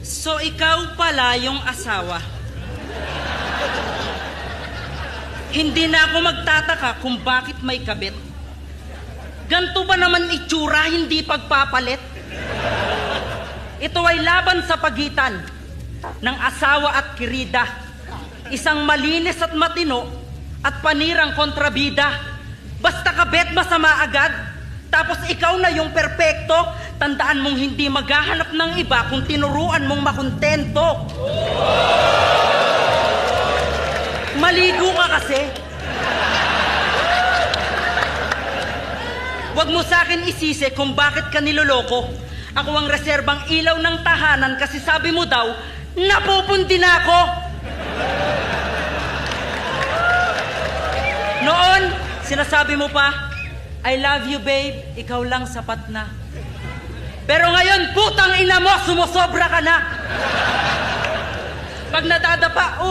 So ikaw pala yung asawa. Hindi na ako magtataka kung bakit may kabit. Ganto ba naman itsura, hindi pagpapalit? Ito ay laban sa pagitan ng asawa at kirida. Isang malinis at matino at panirang kontrabida. Basta kabit masama agad, tapos ikaw na yung perpekto. Tandaan mong hindi maghahanap ng iba kung tinuruan mong makontento. Maligo ka kasi. Huwag mo sa akin isisi kung bakit ka niloloko. Ako ang reserbang ilaw ng tahanan kasi sabi mo daw, napupundi na ako. Noon, sinasabi mo pa, I love you babe, ikaw lang sapat na. Pero ngayon, putang ina mo, sumusobra ka na. Pag nadadapa,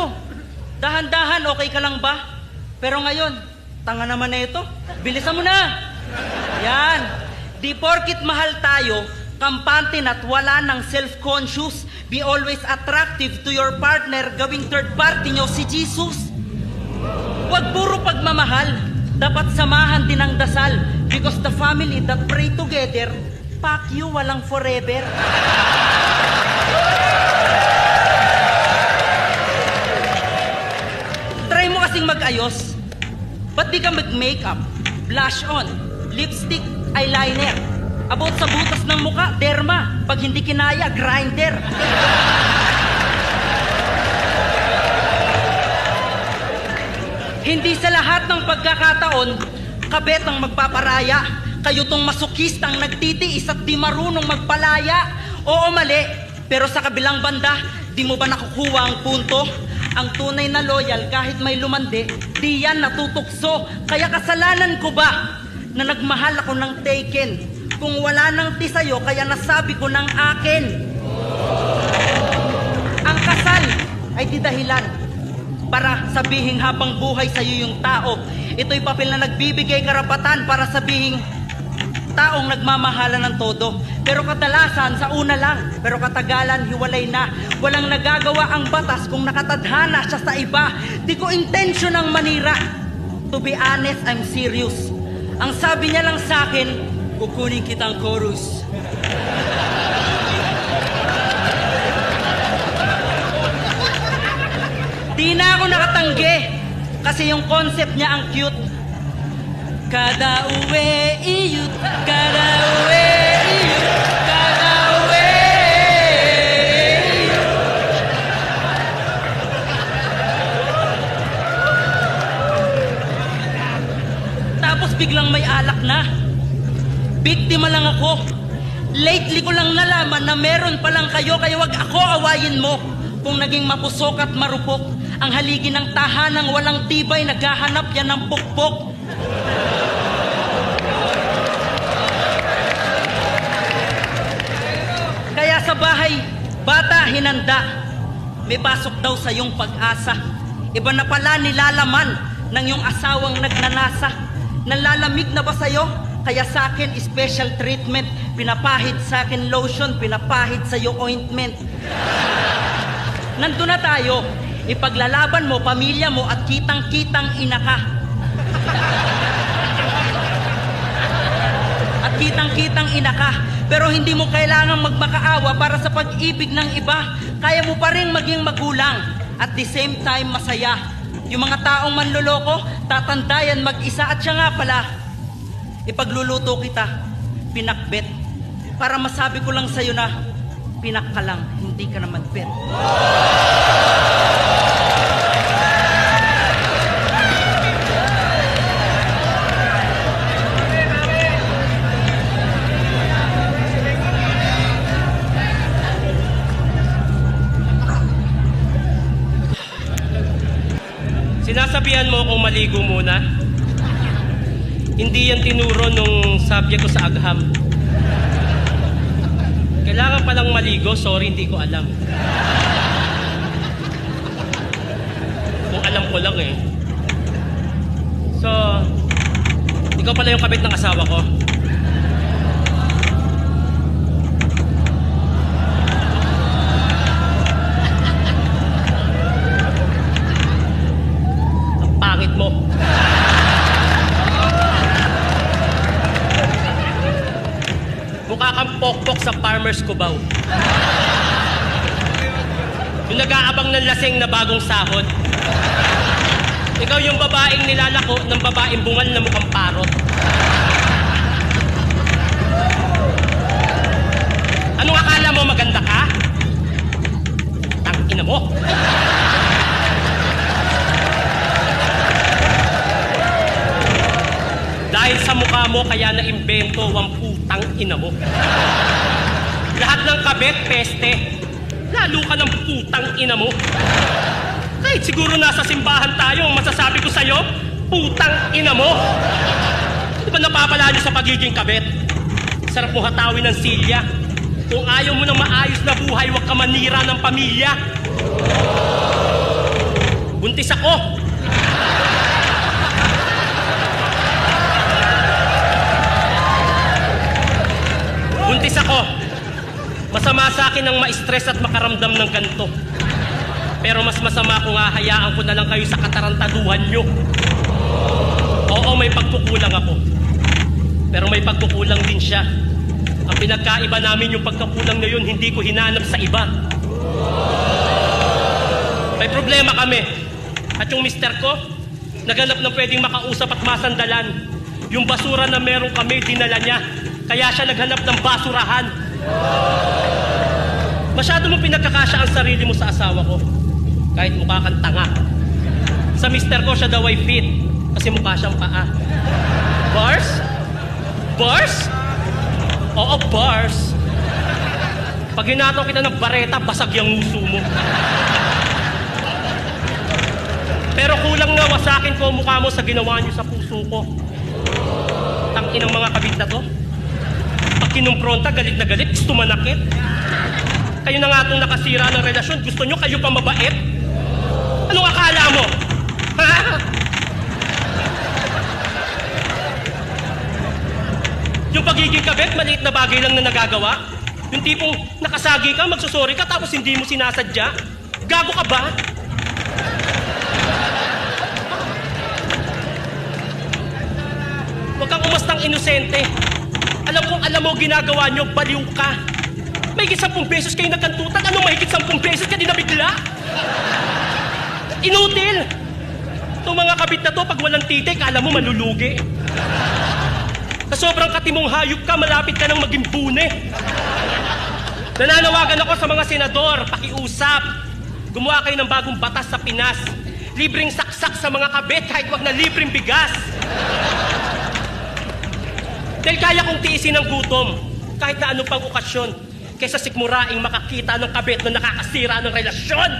dahan-dahan, okay ka lang ba? Pero ngayon, tanga naman na ito. Bilisan mo na. Yan. Di porkit mahal tayo, kampante na't wala ng self-conscious. Be always attractive to your partner, gawing third party nyo si Jesus. Huwag puro pagmamahal. Dapat samahan din ang dasal. Because the family that pray together, fuck you, walang forever. Try mo kasing mag-ayos. Ba't di ka mag-makeup, blush on, lipstick, eyeliner? About sa butas ng muka, derma. Pag hindi kinaya, grinder. Hindi sa lahat ng pagkakataon, kabet ang magpaparaya. Kayo tong masukistang nagtitiis at di marunong magpalaya. Oo, mali. Pero sa kabilang banda, di mo ba nakukuha ang punto? Ang tunay na loyal kahit may lumandi, di yan natutukso. Kaya kasalanan ko ba na nagmahal ako ng taken? Kung wala nang ti sa'yo, kaya nasabi ko ng akin. Ang kasal ay di dahilan para sabihing habang buhay sa'yo yung tao. Ito'y papel na nagbibigay karapatan para sabihing taong nagmamahalan ng todo. Pero kadalasan sa una lang, pero katagalan hiwalay na. Walang nagagawa ang batas kung nakatadhana siya sa iba. Di ko intention ang manira. To be honest, I'm serious. Ang sabi niya lang sa akin, kukunin kitang chorus. Di na ako nakatanggi kasi yung concept niya ang cute. Kada uwi iyut, kada uwi iyut, kada uwi iyut. Tapos biglang may alak na. Biktima lang ako. Lately ko lang nalaman na meron palang kayo, kaya wag ako awayin mo. Kung naging mapusok at marupok, ang haligi ng tahanang walang tibay, naghahanap yan ng pukpok. Kaya sa bahay, bata hinanda, may pasok daw sa iyong pag-asa. Iba na pala nilalaman ng iyong asawang nagnanasa. Nalalamig na ba sa'yo? Kaya sa akin, special treatment. Pinapahid sa akin lotion, pinapahid sa iyo ointment. Nandun na tayo. Ipaglalaban mo, pamilya mo, at kitang-kitang ina ka. At kitang-kitang ina ka. Pero hindi mo kailangang magmakaawa para sa pag-ibig ng iba. Kaya mo pa rin maging magulang. At the same time, masaya. Yung mga taong manloloko, tatandayan mag-isa. At siya nga pala, ipagluluto kita, pinakbet. Para masabi ko lang sa'yo na, pinak ka lang, hindi ka naman bet. Sinasabihan mo akong maligo muna. Hindi yan tinuro nung subject ko sa agham. Kailangan palang maligo, sorry, hindi ko alam. Kung alam ko lang eh. So, ikaw pala yung kabit ng asawa ko. first kubaw. Yung nag-aabang ng laseng na bagong sahod. Ikaw yung babaeng nilalako ng babaeng bungal na mukhang parot. Anong akala mo maganda ka? Tangina mo. Dahil sa mukha mo kaya naimbento ang putang ina mo. Lahat ng kabet, peste. Lalo ka ng putang ina mo. Kahit siguro nasa simbahan tayo, ang masasabi ko sa'yo, putang ina mo. Di ba napapala niyo sa pagiging kabet? Sarap mo hatawin ng silya. Kung ayaw mo ng maayos na buhay, huwag ka manira ng pamilya. Buntis ako. Buntis ako. Masama sa akin ang ma-stress at makaramdam ng ganito. Pero mas masama kung hahayaan ko na lang kayo sa katarantaduhan nyo. Oo, may pagkukulang ako. Pero may pagkukulang din siya. Ang pinagkaiba namin yung pagkakulang na yun, hindi ko hinanap sa iba. May problema kami. At yung mister ko, naghanap ng pwedeng makausap at masandalan. Yung basura na meron kami, dinala niya. Kaya siya naghanap ng basurahan. Masyado mong pinagkakasya ang sarili mo sa asawa ko. Kahit mukha kang tanga. Sa mister ko, siya daw ay fit. Kasi mukha siyang paa. Bars? Bars? Oo, bars. Pag hinataw kita ng bareta, basag yung nguso mo. Pero kulang na wasakin ko ang mukha mo sa ginawa niyo sa puso ko. Tangin ng mga kabit na to. Pag kinumpronta, galit na galit, gusto manakit. Kayo na nga itong nakasira ng relasyon, gusto nyo kayo pa mabait? Anong akala mo? Ha? Yung pagiging kabit, maliit na bagay lang na nagagawa? Yung tipong nakasagi ka, magsusori ka, tapos hindi mo sinasadya? Gago ka ba? Huwag kang umastang inosente. Alam mo, ginagawa nyo, baliw ka. May 10 beses kayo nagkantutan, anong mahigit 10 beses ka din nabigla? Inutil! Itong mga kabit na to, pag walang titik, alam mo, malulugi. Sa sobrang katimong hayop ka, malapit ka nang maging bune. Nananawagan ako sa mga senador, pakiusap. Gumawa kayo ng bagong batas sa Pinas. Libreng saksak sa mga kabit, kahit wag na libreng bigas. Dahil kaya kong tiisin ang gutom, kahit na anong pang okasyon, kaysa sikmuraing makakita ng kabit na nakakasira ng relasyon.